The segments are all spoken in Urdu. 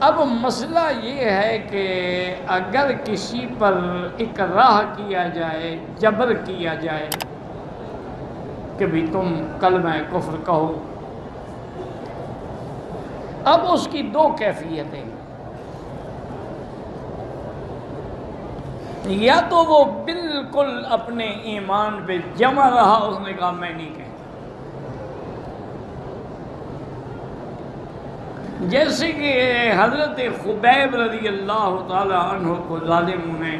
اب مسئلہ یہ ہے کہ اگر کسی پر اکراہ کیا جائے، جبر کیا جائے کہ بھی تم کلمہ کفر کہو، اب اس کی دو کیفیتیں، یا تو وہ بالکل اپنے ایمان پہ جمع رہا، اس نے کہا میں نہیں کہتا، جیسے کہ حضرت خبیب رضی اللہ تعالی عنہ کو ظالموں نے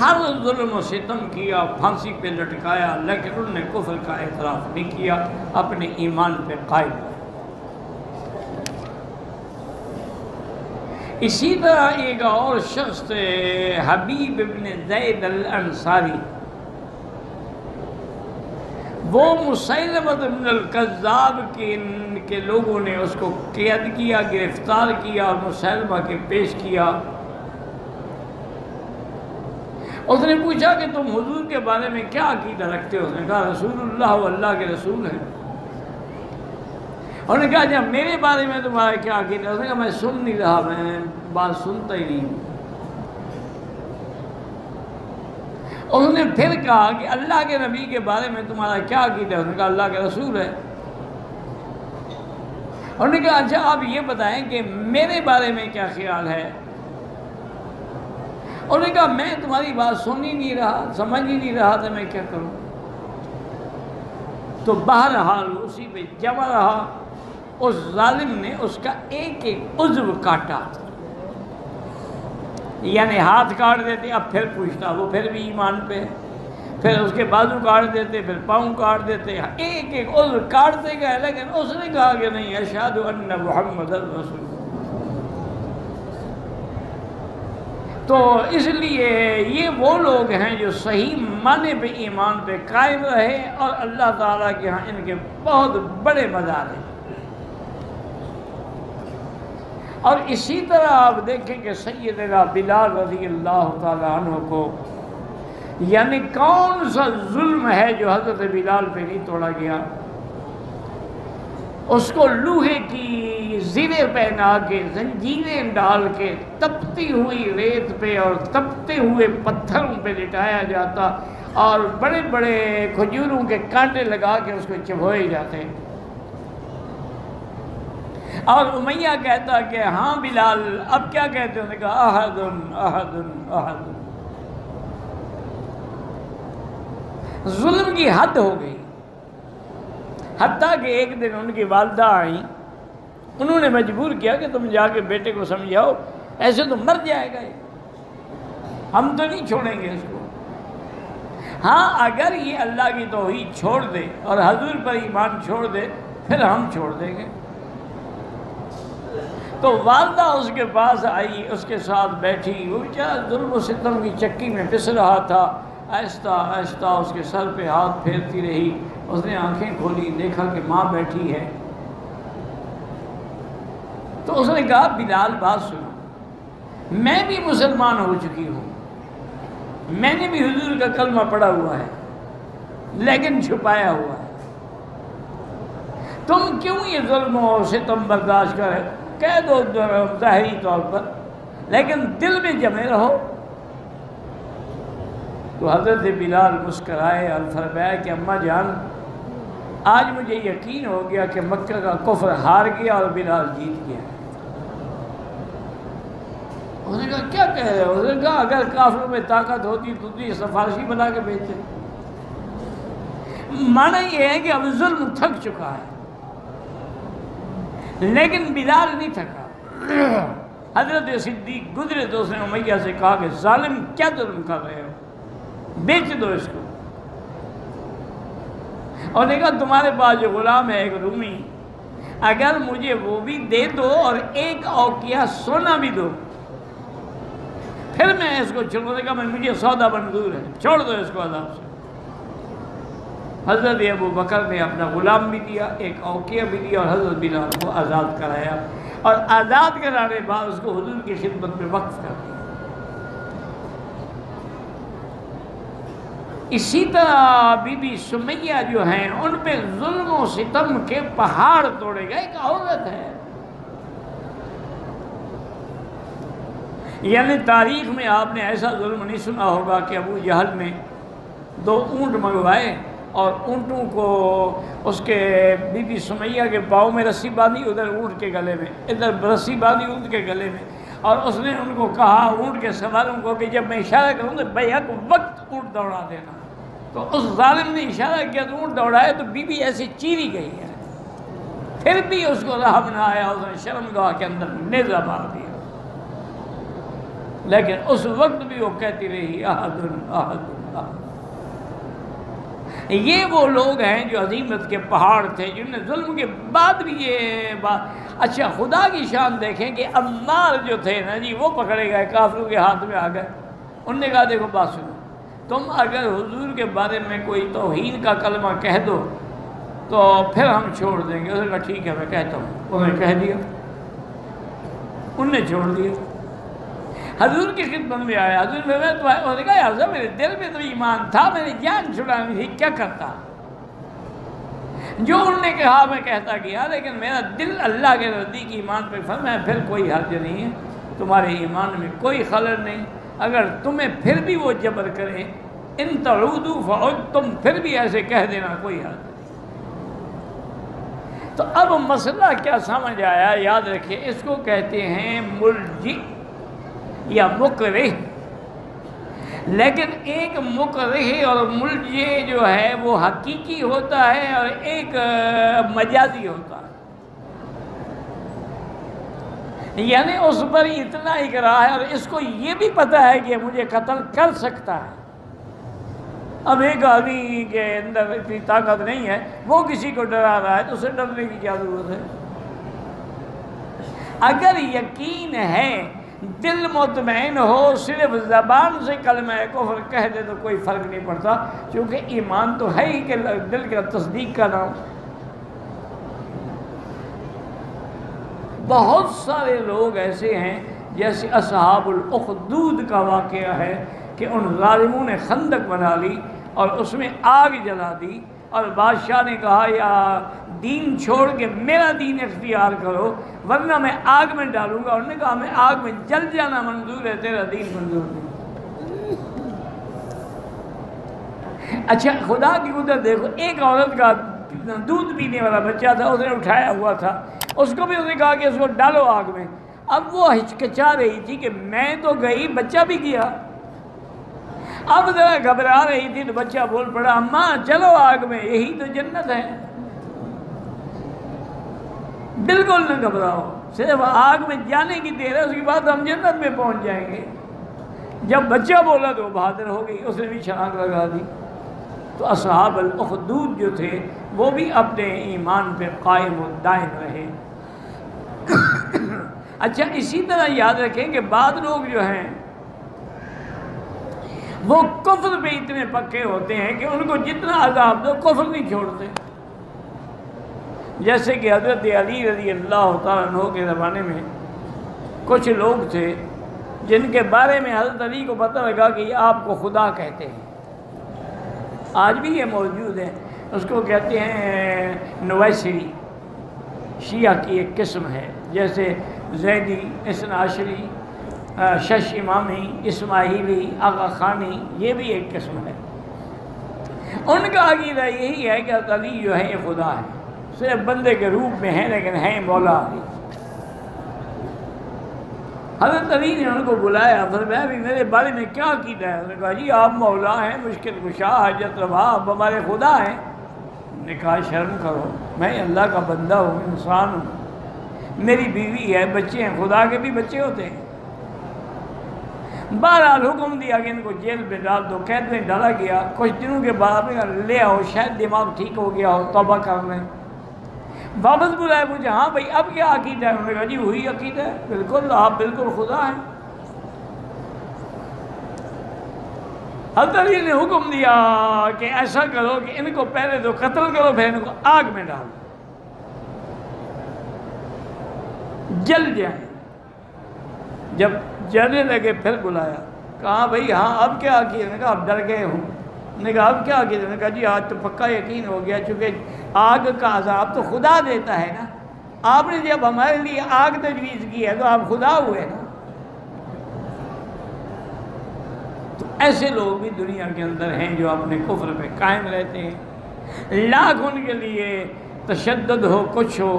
ہر ظلم و ستم کیا، پھانسی پہ لٹکایا، لیکن انہوں نے کفر کا اعتراف نہیں کیا، اپنے ایمان پہ قائم رہے۔ اسی طرح ایک اور شخص تھے حبیب ابن زید الانصاری، وہ مسیلمہ ابن الکذاب کے لوگوں نے اس کو قید کیا، گرفتار کیا اور مسیلمہ کے پیش کیا۔ اس نے پوچھا کہ تم حضور کے بارے میں کیا عقیدہ رکھتے ہو؟ اس نے کہا رسول اللہ و اللہ کے رسول ہیں۔ انہوں نے کہا جب میرے بارے میں تمہارا کیا عقیدہ؟ اس نے کہا میں سن نہیں رہا، میں بات سنتا ہی نہیں۔ انہوں نے پھر کہا کہ اللہ کے نبی کے بارے میں تمہارا کیا عقیدہ ہے؟ انہوں نے کہا اللہ کے رسول ہے۔ انہوں نے کہا اچھا آپ یہ بتائیں کہ میرے بارے میں کیا خیال ہے؟ انہوں نے کہا میں تمہاری بات سن ہی نہیں رہا، سمجھ ہی نہیں رہا تھا، میں کیا کروں؟ تو بہرحال اسی پہ جمع رہا۔ اس ظالم نے اس کا ایک ایک عضو کاٹا، یعنی ہاتھ کاٹ دیتے، اب پھر پوچھتا، وہ پھر بھی ایمان پہ، پھر اس کے بازو کاٹ دیتے، پھر پاؤں کاٹ دیتے، ایک ایک عضو کاٹتے گئے، لیکن اس نے کہا کہ نہیں اشہد ان محمد رسول اللہ۔ تو اس لیے یہ وہ لوگ ہیں جو صحیح معنی پہ ایمان پہ قائم رہے، اور اللہ تعالیٰ کے ہاں ان کے بہت بڑے مزار ہیں۔ اور اسی طرح آپ دیکھیں کہ سیدنا بلال رضی اللہ تعالیٰ عنہ کو، یعنی کون سا ظلم ہے جو حضرت بلال پہ نہیں توڑا گیا؟ اس کو لوہے کی زریں پہنا کے، زنجیریں ڈال کے، تپتی ہوئی ریت پہ اور تپتے ہوئے پتھروں پہ لٹایا جاتا، اور بڑے بڑے کھجوروں کے کانٹے لگا کے اس کو چبھوئے جاتے۔ اور امیہ کہتا کہ ہاں بلال اب کیا کہتے ہیں؟ کہا احد احد احد۔ ظلم کی حد ہو گئی، حتیٰ کہ ایک دن ان کی والدہ آئیں، انہوں نے مجبور کیا کہ تم جا کے بیٹے کو سمجھاؤ، ایسے تو مر جائے گا، ہم تو نہیں چھوڑیں گے اس کو۔ ہاں اگر یہ اللہ کی توحید چھوڑ دے اور حضور پر ایمان چھوڑ دے پھر ہم چھوڑ دیں گے۔ تو والدہ اس کے پاس آئی، اس کے ساتھ بیٹھی، وہ بیچارہ ظلم و ستم کی چکی میں پس رہا تھا، آہستہ آہستہ اس کے سر پہ ہاتھ پھیرتی رہی۔ اس نے آنکھیں کھولی، دیکھا کہ ماں بیٹھی ہے، تو اس نے کہا بلال بات سنو، میں بھی مسلمان ہو چکی ہوں، میں نے بھی حضور کا کلمہ پڑھا ہوا ہے، لیکن چھپایا ہوا ہے، تم کیوں یہ ظلم و ستم برداشت کرے؟ کہہ دو ظاہری طور پر، لیکن دل میں جمے رہو۔ تو حضرت بلال مسکرائے اور فرمایا کہ اماں جان آج مجھے یقین ہو گیا کہ مکہ کا کفر ہار گیا اور بلال جیت گیا۔ اس نے کہا کیا کہہ رہے ہو؟ اس نے کہا اگر کافروں میں طاقت ہوتی تو یہ سفارشی بنا کے بھیجتے۔ معنی یہ ہے کہ اب ظلم تھک چکا ہے، لیکن بلال نہیں تھکا۔ حضرت صدیق گزرے تو اس نے امیہ سے کہا کہ ظالم کیا ظلم کر رہے ہو، بیچ دو اس کو۔ اور نے کہا تمہارے پاس جو غلام ہے ایک رومی، اگر مجھے وہ بھی دے دو اور ایک اوقیہ سونا بھی دو پھر میں اس کو چھوڑنے کا، مجھے سودا منظور ہے، چھوڑ دو اس کو عذاب سے۔ حضرت ابو بکر نے اپنا غلام بھی دیا، ایک اوقیہ بھی دیا، اور حضرت بلال کو آزاد کرایا، اور آزاد کرانے بعد اس کو حضور کی خدمت میں وقف کر دیا۔ اسی طرح بی بی سمیہ جو ہیں ان پہ ظلم و ستم کے پہاڑ توڑے گئے۔ ایک عورت ہے، یعنی تاریخ میں آپ نے ایسا ظلم نہیں سنا ہوگا کہ ابو جہل نے 2 اونٹ منگوائے اور اونٹوں کو اس کے بی بی سمیہ کے پاؤں میں رسی باندھی، ادھر اونٹ کے گلے میں، ادھر رسی باندھی اونٹ کے گلے میں، اور اس نے ان کو کہا اونٹ کے سواروں کو کہ جب میں اشارہ کروں تو بیک وقت اونٹ دوڑا دینا۔ تو اس ظالم نے اشارہ کیا تو اونٹ دوڑایا تو بی بی ایسی چیری گئی ہے، پھر بھی اس کو رحم نہ آیا، اس نے شرمگاہ کے اندر نیزہ مار دیا، لیکن اس وقت بھی وہ کہتی رہی احد احد احد۔ یہ وہ لوگ ہیں جو عظیمت کے پہاڑ تھے، جنہوں نے ظلم کے بعد بھی یہ بات۔ اچھا خدا کی شان دیکھیں کہ عمار جو تھے نا جی، وہ پکڑے گئے، کافروں کے ہاتھ میں آ گئے۔ انہوں نے کہا دیکھو بات سنو، تم اگر حضور کے بارے میں کوئی توہین کا کلمہ کہہ دو تو پھر ہم چھوڑ دیں گے۔ اس نے کہا ٹھیک ہے میں کہتا ہوں۔ انہوں نے کہہ دیا، انہوں نے چھوڑ دیا۔ حضور کی خدمت میں آیا، حضور میں انہوں نے کہا یا حضور میرے دل میں تو ایمان تھا، میں نے جان چھڑانی تھی، کیا کرتا؟ جو انہوں نے کہا میں کہتا گیا، لیکن میرا دل اللہ کے نزدیک ایمان پہ فرمایا پھر کوئی حرج نہیں ہے، تمہارے ایمان میں کوئی خلل نہیں۔ اگر تمہیں پھر بھی وہ جبر کریں، ان تعودوا فعد، تم پھر بھی ایسے کہہ دینا، کوئی حرج نہیں۔ تو اب مسئلہ کیا سمجھ آیا؟ یاد رکھیے، اس کو کہتے ہیں ملجی یا مکرہ۔ لیکن ایک مکرہ اور ملجی جو ہے وہ حقیقی ہوتا ہے اور ایک مجازی ہوتا ہے، یعنی اس پر اتنا اکراہ ہے اور اس کو یہ بھی پتہ ہے کہ مجھے قتل کر سکتا ہے۔ اب ایک آدمی کے اندر اتنی طاقت نہیں ہے، وہ کسی کو ڈرا رہا ہے تو اسے ڈرنے کی کیا ضرورت ہے؟ اگر یقین ہے، دل مطمئن ہو، صرف زبان سے کلمہ کفر کہہ دے تو کوئی فرق نہیں پڑتا، کیونکہ ایمان تو ہے ہی کہ دل کا تصدیق کا نام۔ بہت سارے لوگ ایسے ہیں، جیسے اصحاب الاخدود کا واقعہ ہے کہ ان ظالموں نے خندق بنا لی اور اس میں آگ جلا دی، اور بادشاہ نے کہا یا دین چھوڑ کے میرا دین اختیار کرو ورنہ میں آگ میں ڈالوں گا۔ انہوں نے کہا میں آگ میں جل جانا منظور ہے، تیرا دین منظور نہیں۔ اچھا خدا کی قدرت دیکھو، ایک عورت کا دودھ پینے والا بچہ تھا، اس نے اٹھایا ہوا تھا، اس کو بھی اس نے کہا کہ اس کو ڈالو آگ میں۔ اب وہ ہچکچا رہی تھی کہ میں تو گئی، بچہ بھی گیا۔ اب ذرا گھبرا رہی تھی تو بچہ بول پڑا اماں چلو آگ میں، یہی تو جنت ہے۔ بالکل نہ گھبراؤ، صرف آگ میں جانے کی دیر ہے، اس کے بعد ہم جنت میں پہنچ جائیں گے۔ جب بچہ بولا تو وہ بہادر ہو گئی، اس نے بھی چھلانگ لگا دی۔ تو اصحاب الاخدود جو تھے وہ بھی اپنے ایمان پہ قائم و دائم رہے۔ اچھا اسی طرح یاد رکھیں کہ بعض لوگ جو ہیں وہ کفر پہ اتنے پکے ہوتے ہیں کہ ان کو جتنا عذاب دو کفر نہیں چھوڑتے۔ جیسے کہ حضرت علی رضی اللہ تعالیٰ عنہ کے زمانے میں کچھ لوگ تھے جن کے بارے میں حضرت علی کو پتہ لگا کہ یہ آپ کو خدا کہتے ہیں، آج بھی یہ موجود ہے۔ اس کو کہتے ہیں نویسری، شیعہ کی ایک قسم ہے، جیسے زیدی، اثنا عشری، شش امامی، اسماعیلی، آغا خانی، یہ بھی ایک قسم ہے۔ ان کا عقیدہ یہی ہے کہ حضرت علی جو ہے یہ خدا ہے، صرف بندے کے روپ میں ہیں لیکن ہیں مولا علی۔ حضرت علی نے ان کو بلایا، فرمایا بھی میرے بارے میں کیا عقیدہ ہے؟ انہوں نے کہا جی آپ مولا ہیں، مشکل کشا، حاجت روا، آپ ہمارے خدا ہیں۔ انہوں نے کہا شرم کرو، میں اللہ کا بندہ ہوں، انسان ہوں، میری بیوی ہے، بچے ہیں، خدا کے بھی بچے ہوتے ہیں۔ بہرحال حکم دیا کہ ان کو جیل میں ڈال دو، قید میں ڈالا گیا۔ کچھ دنوں کے بعد لے آؤ، شاید دماغ ٹھیک ہو گیا ہو، توبہ کر لیں۔ واپس بلایا، مجھے ہاں بھائی اب کیا عقیدہ ہے؟ انہوں نے کہا جی وہی عقیدہ ہے، بالکل آپ بالکل خدا ہیں۔ حضرت علی نے حکم دیا کہ ایسا کرو کہ ان کو پہلے تو قتل کرو، پھر ان کو آگ میں ڈالو، جل جائیں۔ جب جلنے لگے پھر بلایا، کہا بھائی ہاں اب کیا عقیدہ؟ نے کہا اب ڈر گئے ہوں۔ نے کہا اب کیا عقیدہ؟ نے کہا جی آج تو پکا یقین ہو گیا، چونکہ آگ کا عذاب تو خدا دیتا ہے نا، آپ نے جب ہمارے لیے آگ تجویز کی ہے تو آپ خدا ہوئے نا۔ ایسے لوگ بھی دنیا کے اندر ہیں جو اپنے کفر پہ قائم رہتے ہیں، لاکھ ان کے لیے تشدد ہو کچھ ہو،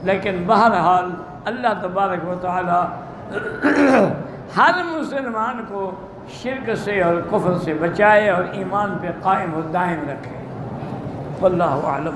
لیکن بہرحال اللہ تبارک و تعالی ہر مسلمان کو شرک سے اور کفر سے بچائے اور ایمان پہ قائم و دائم رکھے۔ واللہ اعلم۔